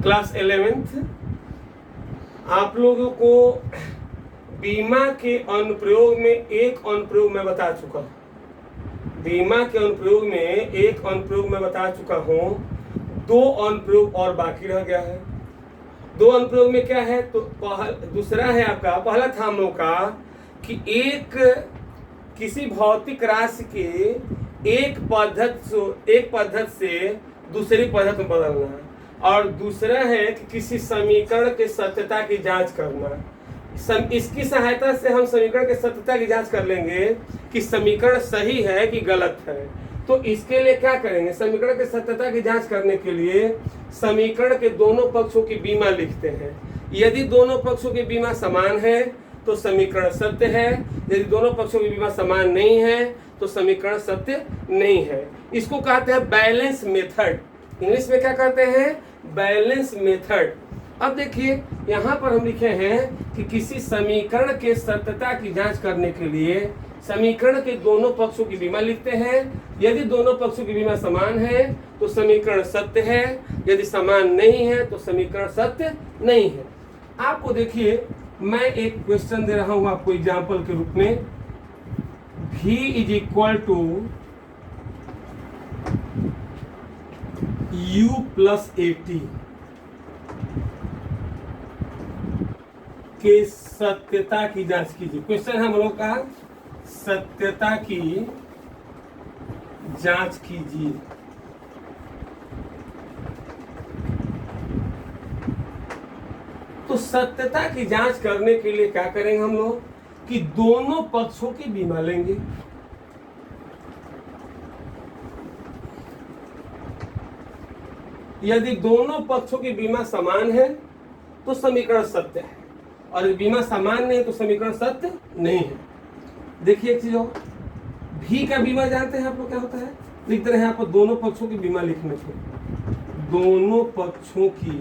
Class 11th आप लोगों को बीमा के अनुप्रयोग में एक अनुप्रयोग मैं बता चुका हूँ। बीमा के अनुप्रयोग में एक अनुप्रयोग मैं बता चुका हूँ, 2 अनुप्रयोग और बाकी रह गया है। 2 अनुप्रयोग में क्या है, तो दूसरा है आपका, पहला था हम लोग का कि एक किसी भौतिक राशि के एक पद्धति से दूसरी पद्धति में बदलना, और दूसरा है कि किसी समीकरण के सत्यता की जांच करना। इसकी सहायता से हम समीकरण के सत्यता की जांच कर लेंगे कि समीकरण सही है कि गलत है। तो इसके लिए क्या करेंगे, समीकरण के सत्यता की जांच करने के लिए समीकरण के दोनों पक्षों की बीमा लिखते हैं। यदि दोनों पक्षों की बीमा समान है तो समीकरण सत्य है, यदि दोनों पक्षों की बीमा समान नहीं है तो समीकरण सत्य नहीं है। इसको कहते हैं बैलेंस मेथड। इंग्लिश में क्या कहते हैं, बैलेंस मेथड। अब देखिए यहाँ पर हम लिखे हैं कि किसी समीकरण के सत्यता की जांच करने के लिए समीकरण के दोनों पक्षों की बीमा लिखते हैं। यदि दोनों पक्षों की बीमा समान है तो समीकरण सत्य है, यदि समान नहीं है तो समीकरण सत्य नहीं है। आपको देखिए मैं एक क्वेश्चन दे रहा हूं आपको एग्जाम्पल के रूप में। V is equal to U plus 80 के सत्यता की जांच कीजिए। क्वेश्चन हम लोग का सत्यता की जांच कीजिए। तो सत्यता की जांच करने के लिए क्या करेंगे हम लोग कि दोनों पक्षों की बीमा लेंगे। यदि दोनों पक्षों की बीमा समान है तो समीकरण सत्य है, और यदि बीमा समान नहीं है तो समीकरण सत्य नहीं है। देखिए एक चीज और, भी का बीमा जानते हैं आप लोग क्या होता है, लिख रहे हैं आपको दोनों पक्षों की बीमा लिखने के, दोनों पक्षों की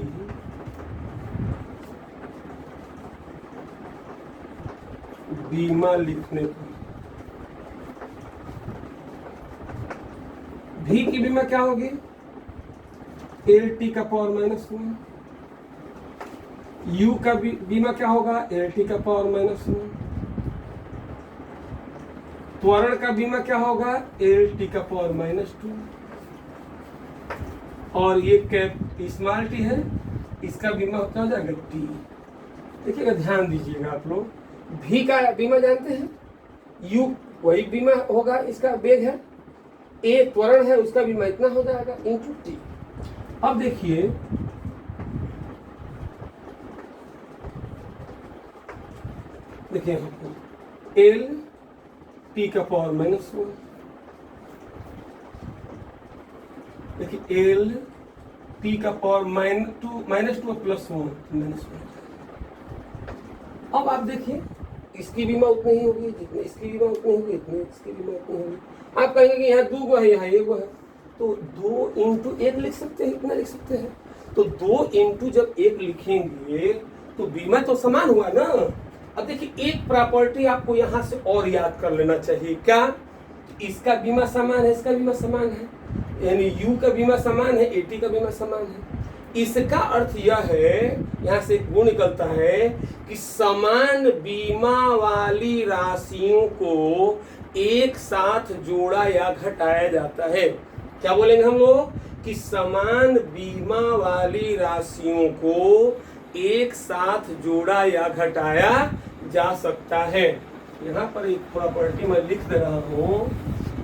बीमा लिखने पर भी की बीमा क्या होगी, LT का पावर -1। U का बीमा क्या होगा, LT का पावर -1। त्वरण का बीमा क्या होगा, LT का पावर -2। और ये स्मॉल t है, इसका बीमा क्या हो जाएगा T। देखिएगा ध्यान दीजिएगा आप लोग, भी का बीमा जानते हैं, U वही बीमा होगा, इसका वेग है, A त्वरण है, उसका बीमा इतना हो जाएगा इंटू T। अब देखिए L T का पावर -1, देखिए L T का पावर -2 प्लस 1। अब आप देखिए इसकी बीमा उतनी ही होगी जितनी इसकी बीमा उतनी होगी, इतनी इसकी बीमा उतनी होगी। आप कहेंगे कि यहाँ 2 है, यहाँ 1 है, तो 2 इंटू 1 लिख सकते हैं, इतना लिख सकते हैं। तो 2 इंटू जब 1 लिखेंगे तो बीमा तो समान हुआ ना। अब देखिए एक प्रॉपर्टी आपको यहाँ से और याद कर लेना चाहिए, क्या, इसका बीमा समान है, इसका बीमा समान है, यानी U का बीमा समान है, AT का बीमा समान है। इसका अर्थ यह है, यहाँ से एक गुण निकलता है कि समान बीमा वाली राशियों को एक साथ जोड़ा या घटाया जाता है। क्या बोलेंगे हम लोग कि समान बीमा वाली राशियों को एक साथ जोड़ा या घटाया जा सकता है। यहाँ पर एक प्रॉपर्टी मैं लिख दे रहा हूं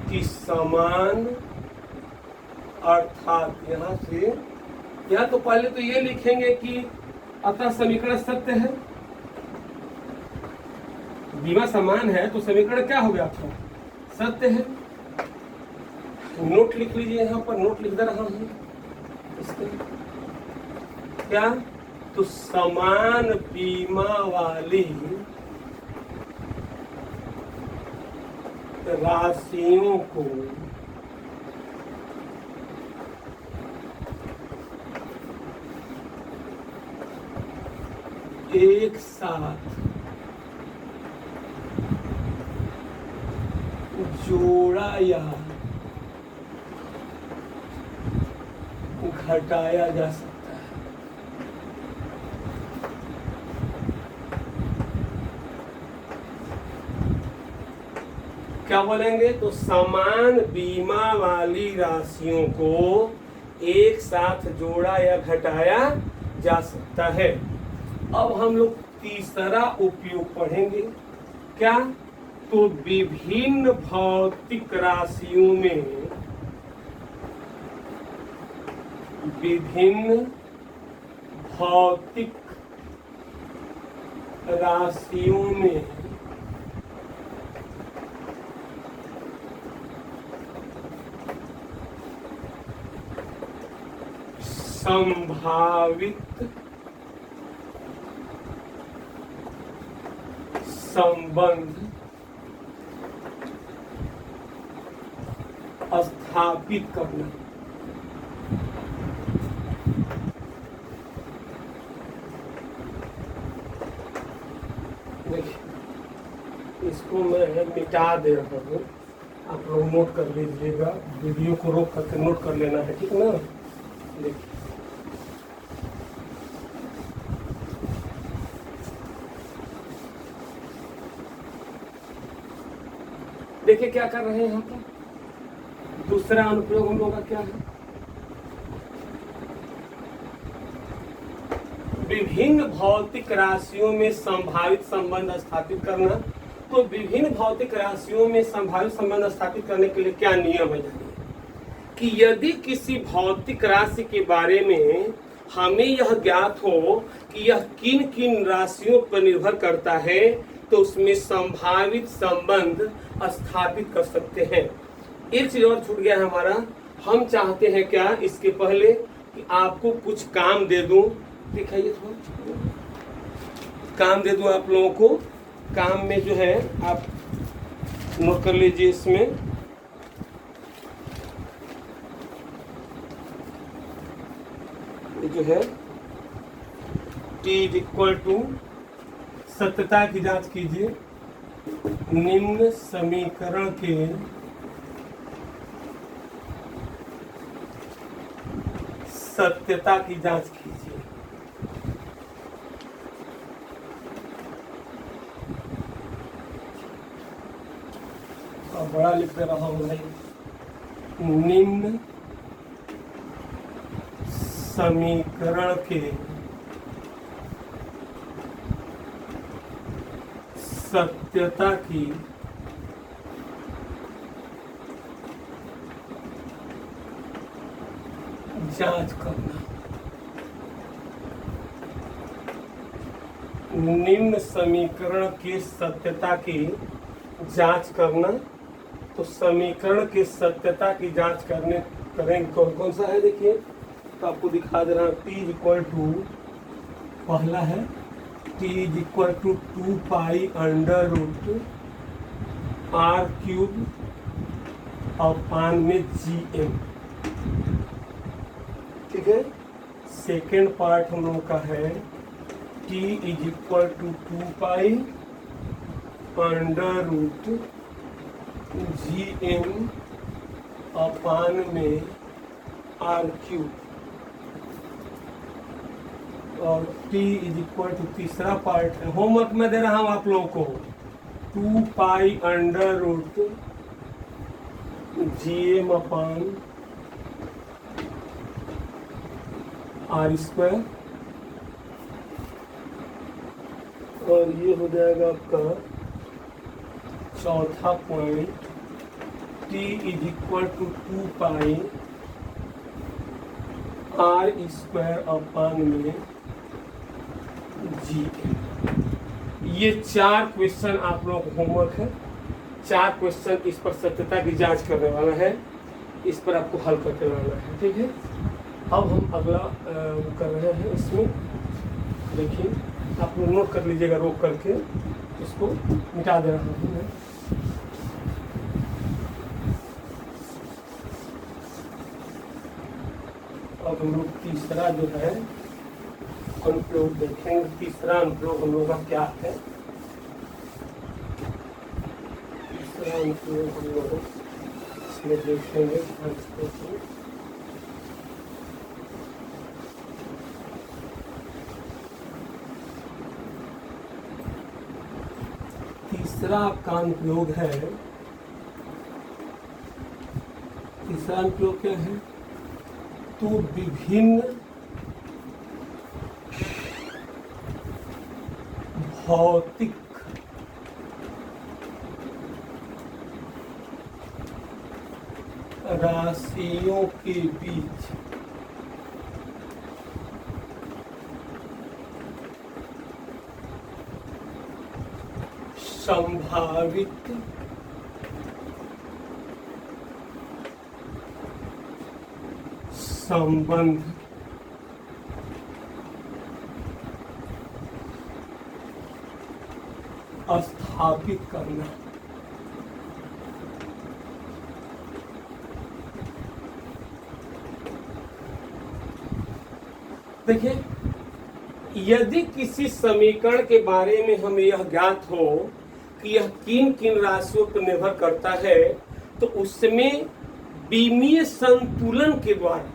कि समान, अर्थात यहाँ से या तो पहले तो ये लिखेंगे कि अतः समीकरण सत्य है, बीमा समान है तो समीकरण क्या हो गया आपका, सत्य है। नोट लिख लीजिए, यहाँ पर नोट लिख दे रहा हूं इसके क्या, तो समान बीमा वाली राशियों को एक साथ जोड़ा या घटाया जा सकता है। क्या बोलेंगे? तो समान बीमा वाली राशियों को एक साथ जोड़ा या घटाया जा सकता है। अब हम लोग तीसरा उपयोग पढ़ेंगे। क्या? तो विभिन्न भौतिक राशियों में विभिन्न भौतिक राशियों में संभावित संबंध स्थापित करना। देखिए, इसको मैं मिटा दे रहा हूँ, आप लोग नोट कर लीजिएगा। वीडियो को रोक करके नोट कर लेना है, ठीक ना? देखिए, देखिए क्या कर रहे हैं यहाँ पर। दूसरा अनुप्रयोग हम लोग का क्या है? विभिन्न भौतिक राशियों में संभावित संबंध स्थापित करना। तो विभिन्न भौतिक राशियों में संभावित संबंध स्थापित करने के लिए क्या नियम है? कि यदि किसी भौतिक राशि के बारे में हमें यह ज्ञात हो कि यह किन किन राशियों पर निर्भर करता है, तो उसमें संभावित संबंध स्थापित कर सकते हैं। एक चीज और छूट गया है हमारा। हम चाहते हैं क्या, इसके पहले कि आपको कुछ काम दे दूं। दिखाइए थोड़ा काम दे दूं आप लोगों को। काम में जो है आप नोट कर लीजिए। इसमें जो है T = सत्यता की जांच कीजिए। निम्न समीकरण के सत्यता की जांच कीजिए। अब बड़ा लिख दे रहा हूं भाई। निम्न समीकरण के सत्यता की जांच करना। निम्न समीकरण की सत्यता की जांच करना। तो समीकरण की सत्यता की जांच करेंगे कौन कौन सा है? देखिए, तो आपको दिखा दे रहा हूं। T पहला है T = 2π√r³ ठीक है। सेकेंड पार्ट हम लोग का है T = 2π√Gm r³ और T = तीसरा पार्ट है। होमवर्क में दे रहा हूं आप लोगों को। 2π√Gm r²। और ये हो जाएगा आपका चौथा पॉइंट T = 2π r² Gm। ये 4 क्वेश्चन आप लोगों को होमवर्क है। 4 क्वेश्चन इस पर सत्यता की जांच करने वाला है। इस पर आपको हल करके लाना है, ठीक है। अब हम अगला कर रहे हैं। इसमें देखिए, आप लोग नोट कर लीजिएगा रोक करके। इसको मिटा दे रहा हूँ मैं। अब हम लोग तीसरा जो है अनुप्रयोग देखेंगे। तीसरा अनुप्रयोग हम लोग का क्या है? तीसरा अनुप्रयोग हम लोग इसमें देखेंगे। तीसरा आपका अनुप्रयोग है तीसरा अनुप्रयोग क्या है? तो विभिन्न भौतिक राशियों के बीच संभावित संबंध स्थापित करना। देखिए, यदि किसी समीकरण के बारे में हमें यह ज्ञात हो कि यह किन किन राशियों पर निर्भर करता है, तो उसमें बीमीय संतुलन के द्वारा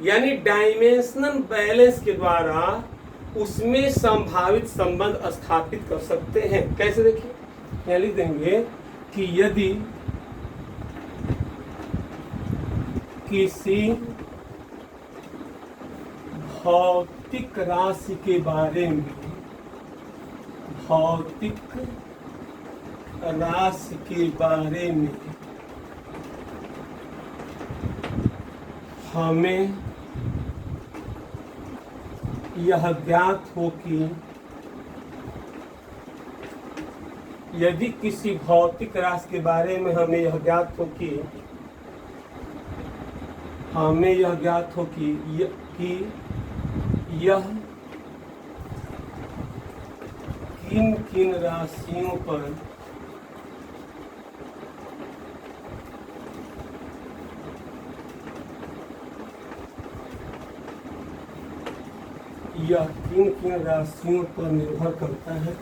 यानी डायमेंशनल बैलेंस के द्वारा उसमें संभावित संबंध स्थापित कर सकते हैं। कैसे? देखिए, यहाँ लिख देंगे कि यदि किसी भौतिक राशि के बारे में हमें यह ज्ञात हो कि यदि किसी भौतिक राशि के बारे में हमें यह ज्ञात हो कि यह किन किन राशियों पर निर्भर करता है,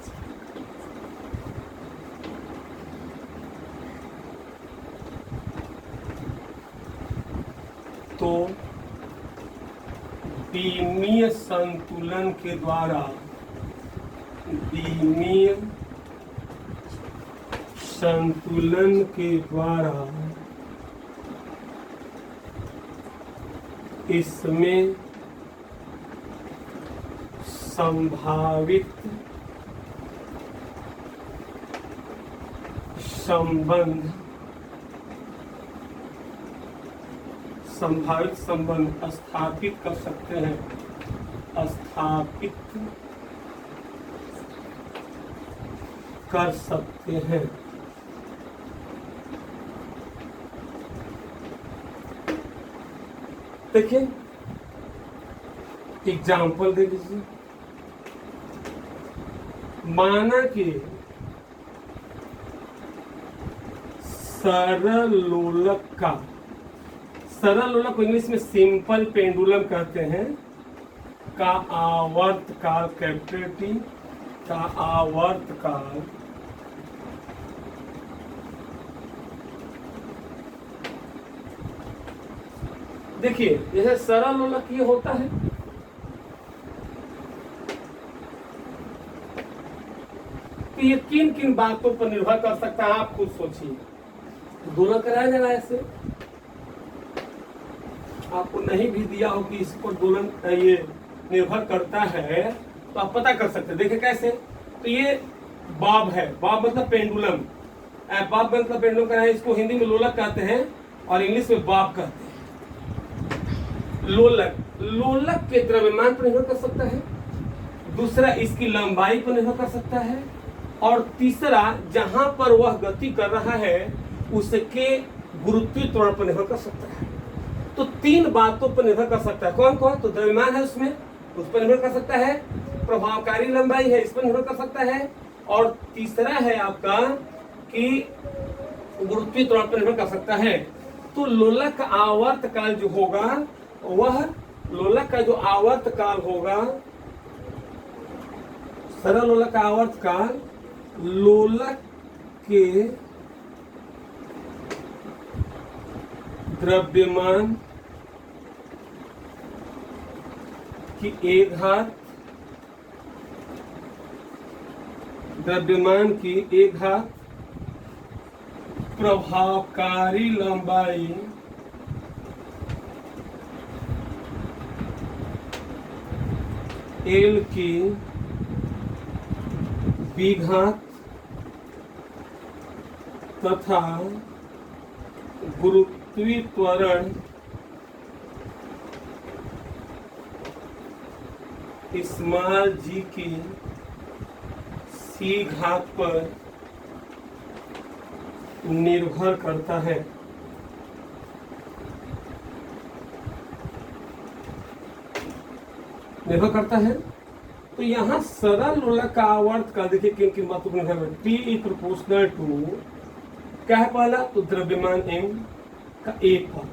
तो बीमीय संतुलन के द्वारा इसमें संभावित संबंध स्थापित कर सकते हैं, देखिए, एग्जाम्पल दे लीजिए। माना कि सरल लोलक को इंग्लिश में सिंपल पेंडुलम कहते हैं, का आवर्तकाल कैपिटल टी का आवर्तकाल देखिए, जैसे सरल लोलक ये होता है, तो ये किन किन बातों पर निर्भर कर सकता है आप खुद सोचिए। दोलन कराया जाएगा ऐसे, आपको नहीं भी दिया हो कि इस पर दोलन ये निर्भर करता है तो आप पता कर सकते हैं। देखिए कैसे, तो ये बॉब है, बॉब मतलब पेंडुलम, बॉब मतलब पेंडुलम का है, इसको हिंदी में लोलक कहते हैं और इंग्लिश में बॉब कहते हैं। लोलक के द्रव्यमान पर निर्भर कर सकता है, दूसरा इसकी लंबाई पर निर्भर कर सकता है, और तीसरा जहां पर वह गति कर रहा है उसके गुरुत्वीय त्वरण पर निर्भर कर सकता है। तो तीन बातों पर निर्भर कर सकता है। कौन कौन? तो द्रव्यमान है उसमें, उस पर निर्भर कर सकता है, प्रभावकारी लंबाई है, इस पर निर्भर कर सकता है, और तीसरा है आपका कि गुरुत्वीय त्वरण पर निर्भर कर सकता है। तो लोलक का आवर्तकाल जो होगा, वह लोलक का जो आवर्तकाल होगा, सरल लोलक का आवर्तकाल लोलक के द्रव्यमान की एक घात प्रभावकारी लंबाई एल की बी घात तथा गुरुत्वीय त्वरण स्मॉल जी की सी घात पर निर्भर करता है। निर्भर करता है तो यहाँ सरल लोलक का आवर्त का देखिए क्योंकि महत्वपूर्ण है टी इज प्रोपोर्शनल टू क्या है पहला तो द्रव्यमान m का एक भाग,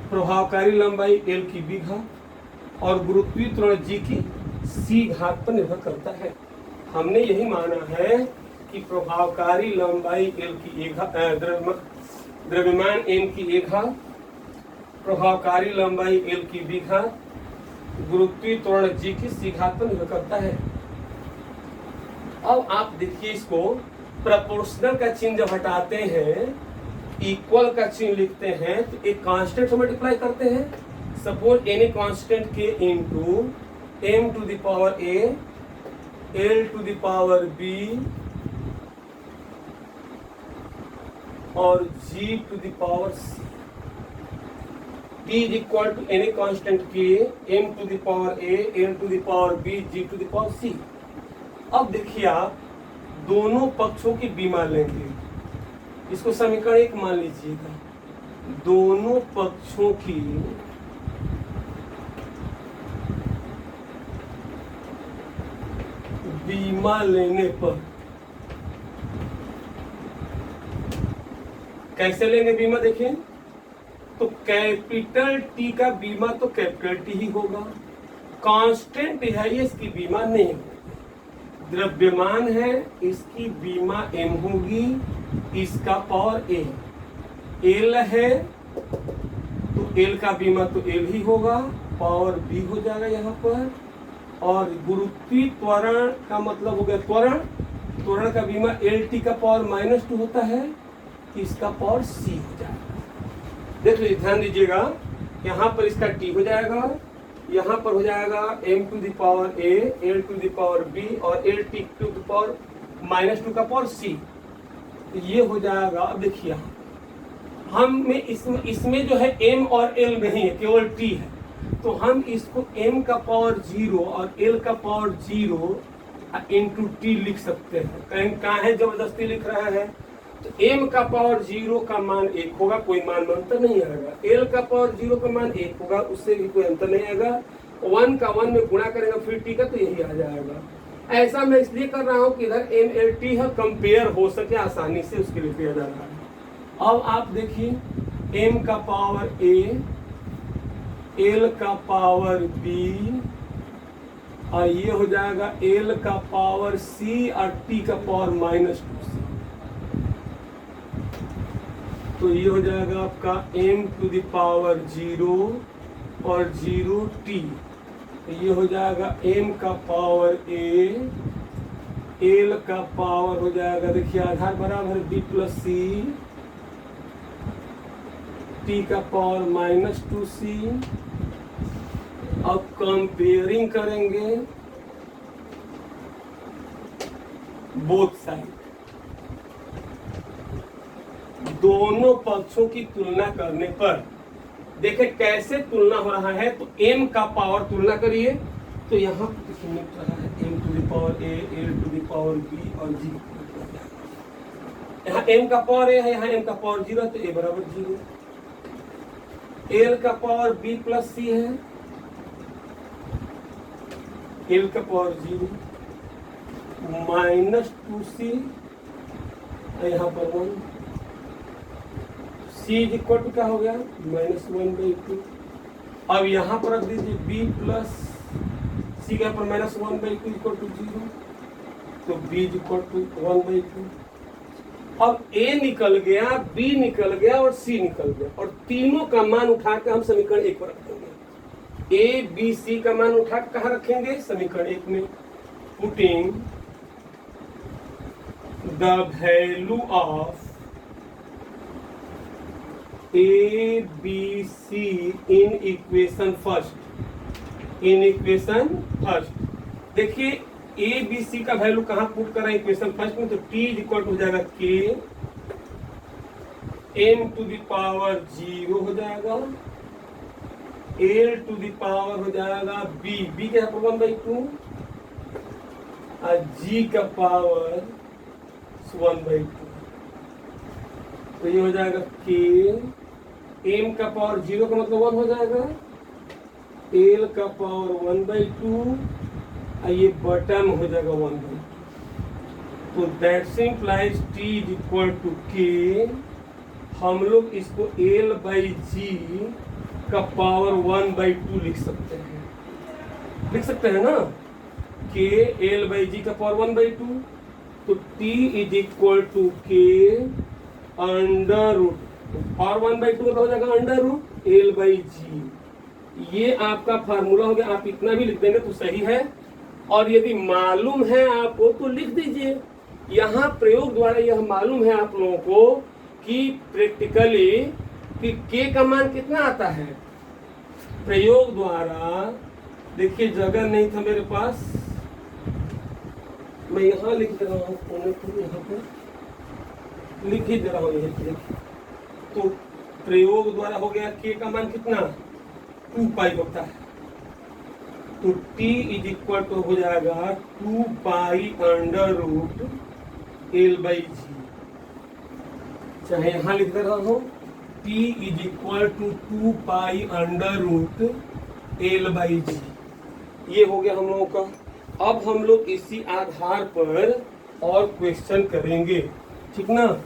प्रभावकारी लंबाई l की b घात और गुरुत्वीय त्वरण g की c घात पर निर्भर करता है। हमने यही माना है कि प्रभावकारी लंबाई l की एक घात, द्रव्यमान m की एक घात, प्रभावकारी लंबाई l की b घात, गुरुत्वीय त्वरण g की c घात पर निर्भर करता है। अब आप देखिए इसको प्रोपोर्शनल का चिन्ह जब हटाते हैं इक्वल का चिन्ह लिखते हैं तो एक कांस्टेंट से मल्टीप्लाई करते हैं। सपोज एनी कांस्टेंट के into m to the power a l to the power b और g to the power c t is equal to any constant k m to the power a l to the power b g to the power c। अब देखिए आप दोनों पक्षों की b मान लेंगे, इसको समीकरण एक मान लीजिएगा। दोनों पक्षों की बीमा लेने पर कैसे लेंगे बीमा देखिए तो कैपिटल टी का बीमा तो कैपिटल टी ही होगा, कांस्टेंट है इसकी बीमा नहीं होगी। द्रव्यमान है इसकी बीमा m होगी, इसका पावर a, l है तो l का बीमा तो l ही होगा, पावर b हो जाएगा यहाँ पर। और गुरुत्वीय त्वरण का मतलब हो गया त्वरण, त्वरण का बीमा lt का पावर -2 होता है, इसका पावर c हो जाएगा। देख लीजिए ध्यान दीजिएगा, यहाँ पर इसका t हो जाएगा, यहाँ पर हो जाएगा m to the power a, l to the power b और l t to the power -2 का पावर c। तो ये हो जाएगा। अब देखिए हम में इसमें जो है m और l नहीं है, केवल t है, तो हम इसको m का पावर 0 और l का पावर 0 इंटू t लिख सकते हैं। कहीं कहाँ है जबरदस्ती लिख रहा है तो m का पावर 0 का मान 1 होगा, कोई मान में अंतर नहीं आएगा। l का पावर 0 का मान 1 होगा, उससे भी कोई अंतर नहीं आएगा। 1 का 1 में गुणा करेगा फिर t का तो यही आ जाएगा। ऐसा मैं इसलिए कर रहा हूँ कि इधर m l t है, कंपेयर हो सके आसानी से, उसके लिए किया जा रहा है। अब आप देखिए m का पावर a, l का पावर b और ये हो जाएगा l का पावर c और t का पावर -2c। तो ये हो जाएगा आपका m टू द पावर 0 और 0t। तो ये हो जाएगा m का पावर a, l का पावर हो जाएगा देखिए आधार बराबर b प्लस c, t का पावर -2c। अब कंपेयरिंग करेंगे बोथ साइड, दोनों पक्षों की तुलना करने पर देखें कैसे तुलना हो रहा है। तो m का पावर तुलना करिए तो यहाँ मिल रहा है m to the power a, l to the power b और g। यहाँ m का पावर a है, यहाँ m का पावर 0 तो a बराबर 0। l का पावर b प्लस c है, l का पावर 0 -2c यहाँ पर 1, c इक्वल टू क्या हो गया -1/2। अब यहाँ पर रख दीजिए b प्लस c का पर -1/2 इक्वल टू 0, तो b इक्वल टू 1/2। अब a निकल गया, b निकल गया और c निकल गया, और तीनों का मान उठा के हम समीकरण 1 पर रखेंगे। a b c का मान उठा के कहाँ रखेंगे समीकरण 1 में। Putting the value of a b c in equation first, in equation first. देखिए ए बी सी का वैल्यू कहाँ पुट कर रहे हैं इक्वेशन फर्स्ट में, तो टी इज इक्वल टू हो जाएगा के एम टू द पावर 0 हो जाएगा, एल टू द पावर हो जाएगा बी क्या है 1/2 और जी का पावर 1/2। तो ये हो जाएगा के एम का पावर 0 का मतलब 1 हो जाएगा, एल का पावर 1/2 और ये बटन हो जाएगा 1/2। तो that implies t is equal to k, हम लोग इसको एल बाई जी का पावर 1/2 लिख सकते हैं ना, के एल बाई जी का पावर 1/2। तो टी इज इक्वल टू के अंडर रूट पावर 1/2 हो जाएगा under root L by G. ये आपका फार्मूला हो गया, आप इतना भी लिख देंगे तो सही है, और यदि मालूम है आपको तो लिख दीजिए। यहाँ प्रयोग द्वारा यह मालूम है आप लोगों को कि प्रैक्टिकली कि के का मान कितना आता है। प्रयोग द्वारा देखिए जगह नहीं था मेरे पास, मैं यहाँ लिख दे रहा हूँ, यहाँ पे लिख ही दे रहा हूँ ये। तो प्रयोग द्वारा हो गया के का मान कितना 2 पाई होता है, तो t इज इक्वल टू हो जाएगा 2 pi under root L by G. चाहे यहाँ लिख दे रहा हूँ t is equal to 2 pi under root L by G. ये हो गया हम लोगों का। अब हम लोग इसी आधार पर और क्वेश्चन करेंगे, ठीक ना।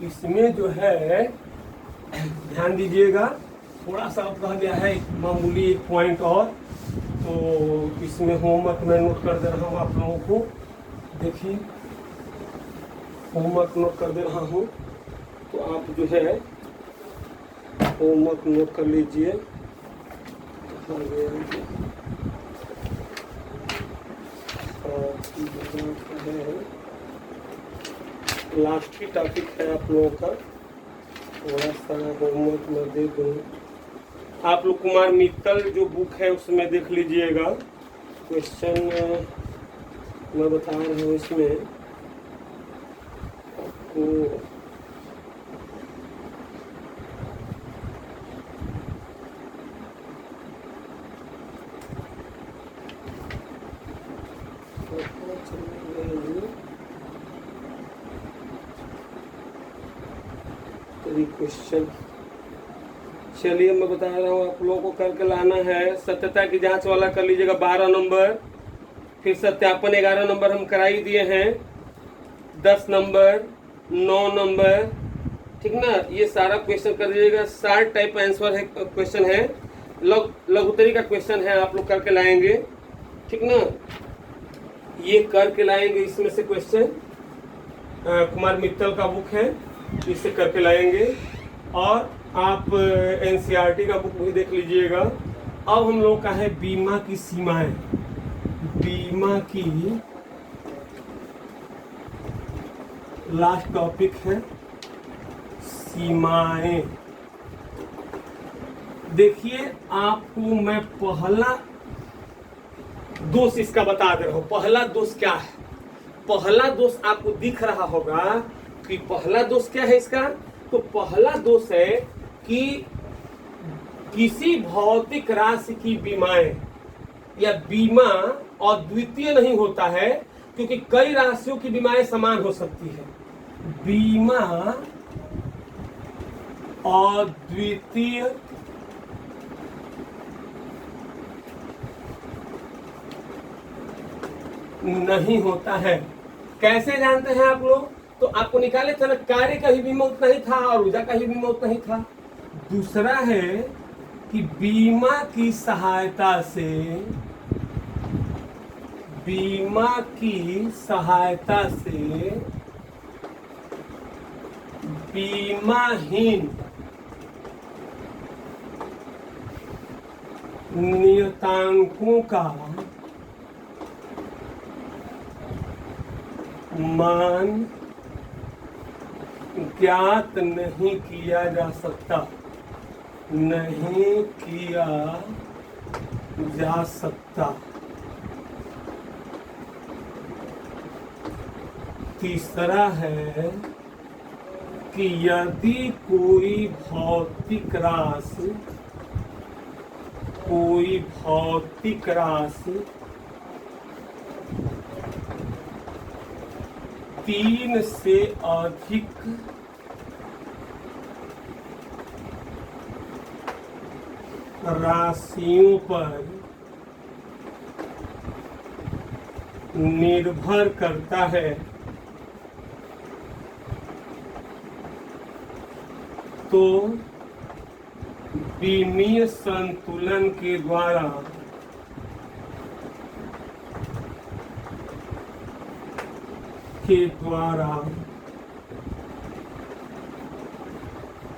इसमें जो है ध्यान दीजिएगा, थोड़ा सा रह गया है मामूली एक पॉइंट और, तो इसमें होमवर्क मैं नोट कर दे रहा हूँ आप लोगों को। देखिए होमवर्क नोट कर दे रहा हूँ, तो आप जो है होमवर्क नोट कर लीजिए। लास्ट ही टॉपिक है आप लोगों का, थोड़ा सा होमवर्क मैं दे दूँ आप लोग। कुमार मित्तल जो बुक है उसमें देख लीजिएगा, क्वेश्चन मैं बता रहा हूँ इसमें आपको। क्वेश्चन चलिए मैं बता रहा हूँ आप लोगों को करके लाना है। सत्यता की जांच वाला कर लीजिएगा 12 नंबर, फिर सत्यापन 11 नंबर हम करा ही दिए हैं, 10 नंबर 9 नंबर, ठीक ना। ये सारा क्वेश्चन कर दीजिएगा। 60 टाइप आंसर है, क्वेश्चन है, लघुत्तरी का क्वेश्चन है, आप लोग करके लाएंगे, ठीक ना। ये करके लाएंगे, इसमें से क्वेश्चन कुमार मित्तल का बुक है, इससे करके लाएंगे। और आप एनसीईआरटी का बुक भी देख लीजिएगा। अब हम लोग का है बीमा की सीमाएं, बीमा की लास्ट टॉपिक है सीमाएं। देखिए आपको मैं पहला दोष इसका बता दे रहा हूं। पहला दोष क्या है, पहला दोष आपको दिख रहा होगा कि पहला दोष क्या है इसका। तो पहला दोष है कि किसी भौतिक राशि की बीमाएं या बीमा अद्वितीय नहीं होता है, क्योंकि कई राशियों की बीमाएं समान हो सकती है। बीमा अद्वितीय नहीं होता है। कैसे जानते हैं आप लोग, तो आपको निकाले थे ना, कार्य का भी बीमा उतना ही था और ऊर्जा का भी बीमा उतना ही था। दूसरा है कि बीमा की सहायता से, बीमा की सहायता से बीमाहीन नियतांकों का मान ज्ञात नहीं किया जा सकता, नहीं किया जा सकता। तीसरा है कि यदि कोई भौतिक राशि 3 से अधिक राशियों पर निर्भर करता है तो विमीय संतुलन के द्वारा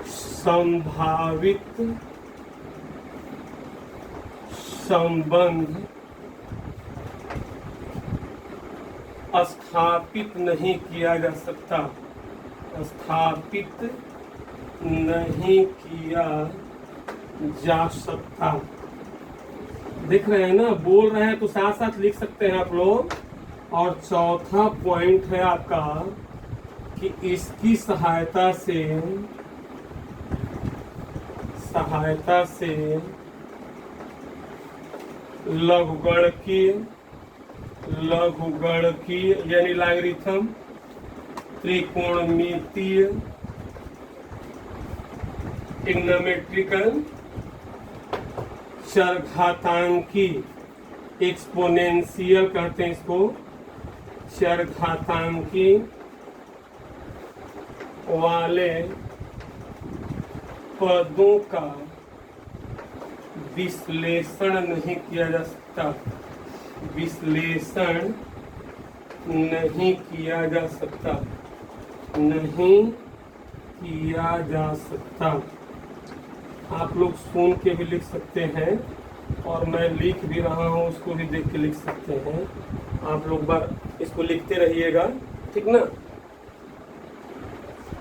संभावित संबंध स्थापित नहीं किया जा सकता। देख रहे हैं ना, बोल रहे हैं तो साथ साथ लिख सकते हैं आप लोग। और चौथा पॉइंट है आपका कि इसकी सहायता से लघुगणकीय यानी लॉगरिथम, त्रिकोणमितीय, ट्रिग्नोमेट्रिकल, चरघातांकी, एक्सपोनेंशियल कहते हैं इसको, चरघातांकी वाले पदों का विश्लेषण नहीं किया जा सकता। आप लोग सुन के भी लिख सकते हैं और मैं लिख भी रहा हूँ, उसको भी देख के लिख सकते हैं। आप लोग बार इसको लिखते रहिएगा, ठीक ना।